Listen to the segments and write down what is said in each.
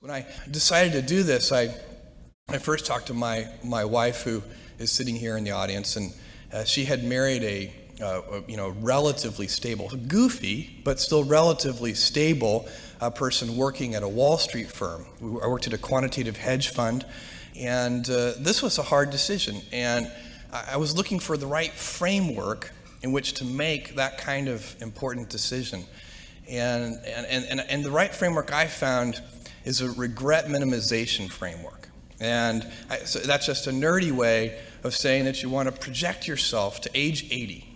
When I decided to do this, I first talked to my wife, who is sitting here in the audience, and she had married a relatively stable, goofy, but still relatively stable person working at a Wall Street firm. I worked at a quantitative hedge fund, and this was a hard decision. And I was looking for the right framework in which to make that kind of important decision. And the right framework I found is a regret minimization framework. And so that's just a nerdy way of saying that you want to project yourself to age 80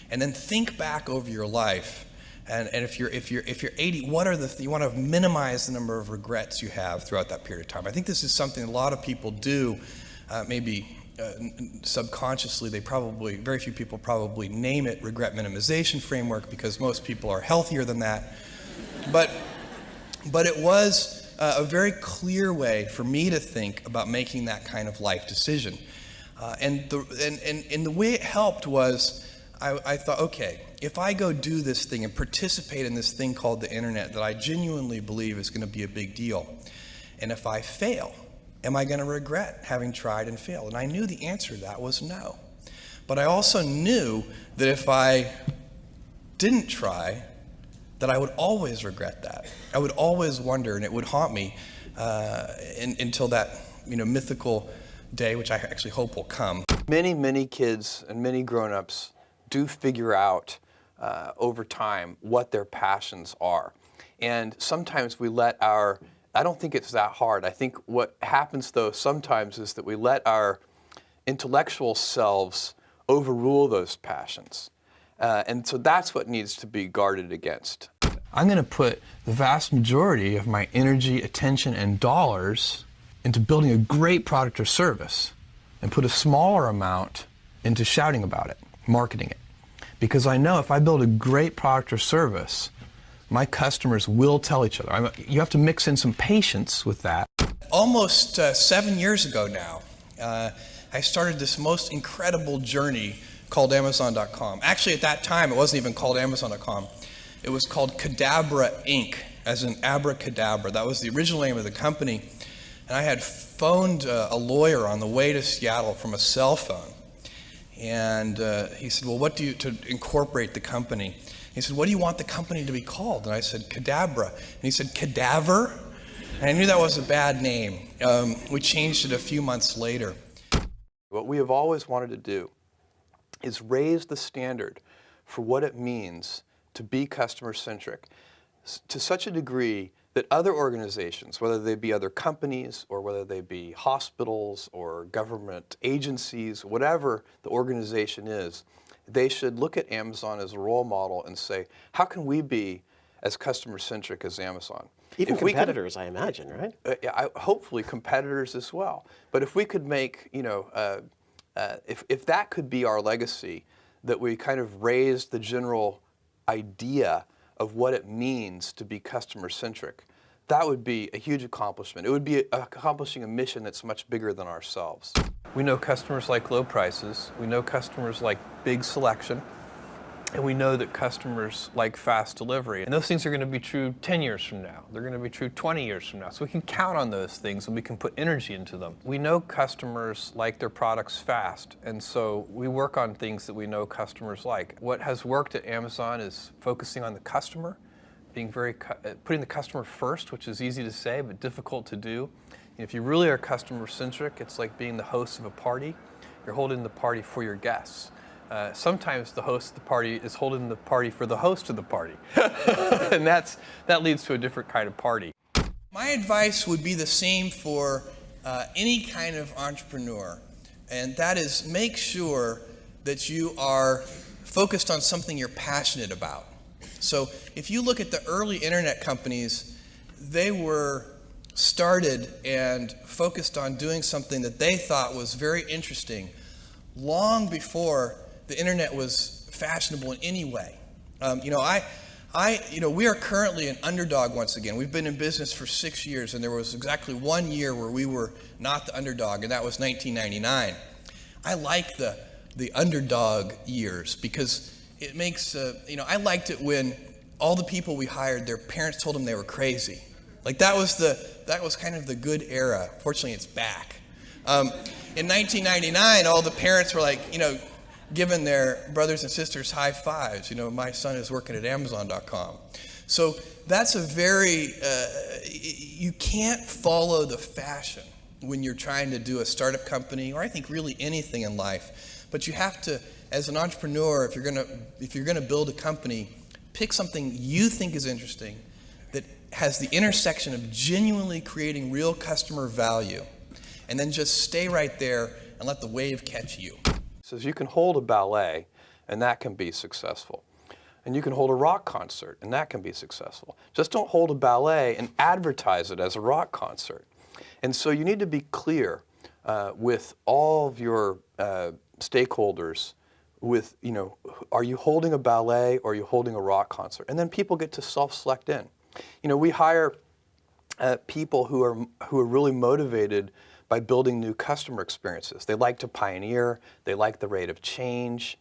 and then think back over your life. And if you're 80, what are you want to minimize the number of regrets you have throughout that period of time. I think this is something a lot of people do, maybe subconsciously. Very few people probably name it regret minimization framework because most people are healthier than that. But it was a very clear way for me to think about making that kind of life decision. And the way it helped was I thought, okay, if I go do this thing and participate in this thing called the internet that I genuinely believe is going to be a big deal, and if I fail, am I going to regret having tried and failed? And I knew the answer to that was no. But I also knew that if I didn't try, that I would always regret that. I would always wonder, and it would haunt me until that mythical day, which I actually hope will come. Many kids and many grown-ups do figure out over time what their passions are. And sometimes we let I don't think it's that hard. I think what happens, though, sometimes is that we let our intellectual selves overrule those passions. And so that's what needs to be guarded against. I'm going to put the vast majority of my energy, attention, and dollars into building a great product or service and put a smaller amount into shouting about it, marketing it. Because I know if I build a great product or service, my customers will tell each other. You have to mix in some patience with that. Almost 7 years ago now, I started this most incredible journey called Amazon.com. Actually, at that time, it wasn't even called Amazon.com. It was called Cadabra Inc., as in abracadabra. That was the original name of the company. And I had phoned a lawyer on the way to Seattle from a cell phone. And he said, well, to incorporate the company? He said, what do you want the company to be called? And I said, Cadabra. And he said, Cadaver? And I knew that was a bad name. We changed it a few months later. What we have always wanted to do is raise the standard for what it means to be customer-centric to such a degree that other organizations, whether they be other companies or whether they be hospitals or government agencies, whatever the organization is, they should look at Amazon as a role model and say, how can we be as customer-centric as Amazon? Even competitors, I imagine, right? Hopefully competitors as well. But if we could make, if that could be our legacy, that we kind of raise the general idea of what it means to be customer-centric, that would be a huge accomplishment. It would be accomplishing a mission that's much bigger than ourselves. We know customers like low prices, we know customers like big selection, and we know that customers like fast delivery. And those things are going to be true 10 years from now. They're going to be true 20 years from now. So we can count on those things and we can put energy into them. We know customers like their products fast, and so we work on things that we know customers like. What has worked at Amazon is focusing on the customer, putting the customer first, which is easy to say but difficult to do. If you really are customer-centric, it's like being the host of a party. You're holding the party for your guests. Sometimes the host of the party is holding the party for the host of the party. And that leads to a different kind of party. My advice would be the same for any kind of entrepreneur, and that is make sure that you are focused on something you're passionate about. So if you look at the early internet companies, they were started and focused on doing something that they thought was very interesting long before the internet was fashionable in any way. We are currently an underdog once again. We've been in business for 6 years, and there was exactly 1 year where we were not the underdog, and that was 1999. I like the underdog years because it makes, I liked it when all the people we hired, their parents told them they were crazy. Like that was kind of the good era. Fortunately, it's back. In 1999, all the parents were like, giving their brothers and sisters high fives. My son is working at Amazon.com. So that's a very, you can't follow the fashion when you're trying to do a startup company, or I think really anything in life. But you have to, as an entrepreneur, if you're gonna build a company, pick something you think is interesting that has the intersection of genuinely creating real customer value, and then just stay right there and let the wave catch you. So you can hold a ballet, and that can be successful. And you can hold a rock concert, and that can be successful. Just don't hold a ballet and advertise it as a rock concert. And so you need to be clear with all of your stakeholders with, are you holding a ballet or are you holding a rock concert? And then people get to self-select in. We hire people who are really motivated by building new customer experiences. They like to pioneer. They like the rate of change.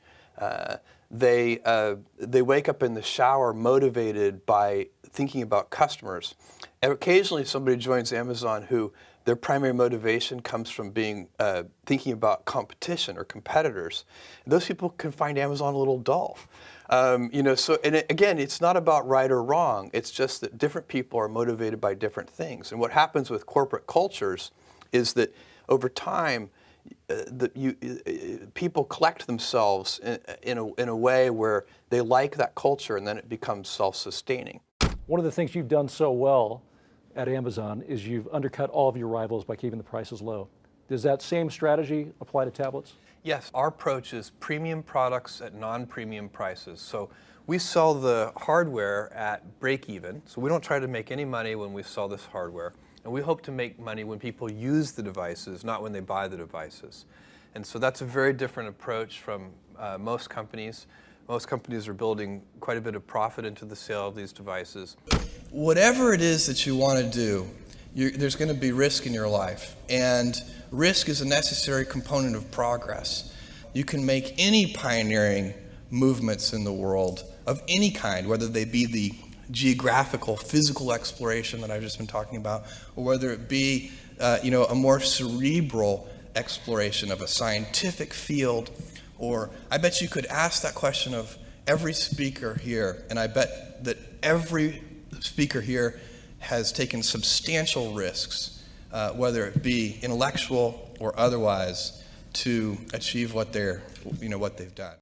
They wake up in the shower motivated by thinking about customers. And occasionally somebody joins Amazon who their primary motivation comes from thinking about competition or competitors. And those people can find Amazon a little dull. Again, it's not about right or wrong. It's just that different people are motivated by different things. And what happens with corporate cultures is that over time, people collect themselves in a way where they like that culture, and then it becomes self-sustaining. One of the things you've done so well at Amazon is you've undercut all of your rivals by keeping the prices low. Does that same strategy apply to tablets? Yes, our approach is premium products at non-premium prices. So we sell the hardware at break even, so we don't try to make any money when we sell this hardware. And we hope to make money when people use the devices, not when they buy the devices. And so that's a very different approach from most companies. Most companies are building quite a bit of profit into the sale of these devices. Whatever it is that you want to do, there's going to be risk in your life. And risk is a necessary component of progress. You can make any pioneering movements in the world of any kind, whether they be the geographical, physical exploration that I've just been talking about, or whether it be a more cerebral exploration of a scientific field. Or I bet you could ask that question of every speaker here, and I bet that every speaker here has taken substantial risks, whether it be intellectual or otherwise, to achieve what they've done.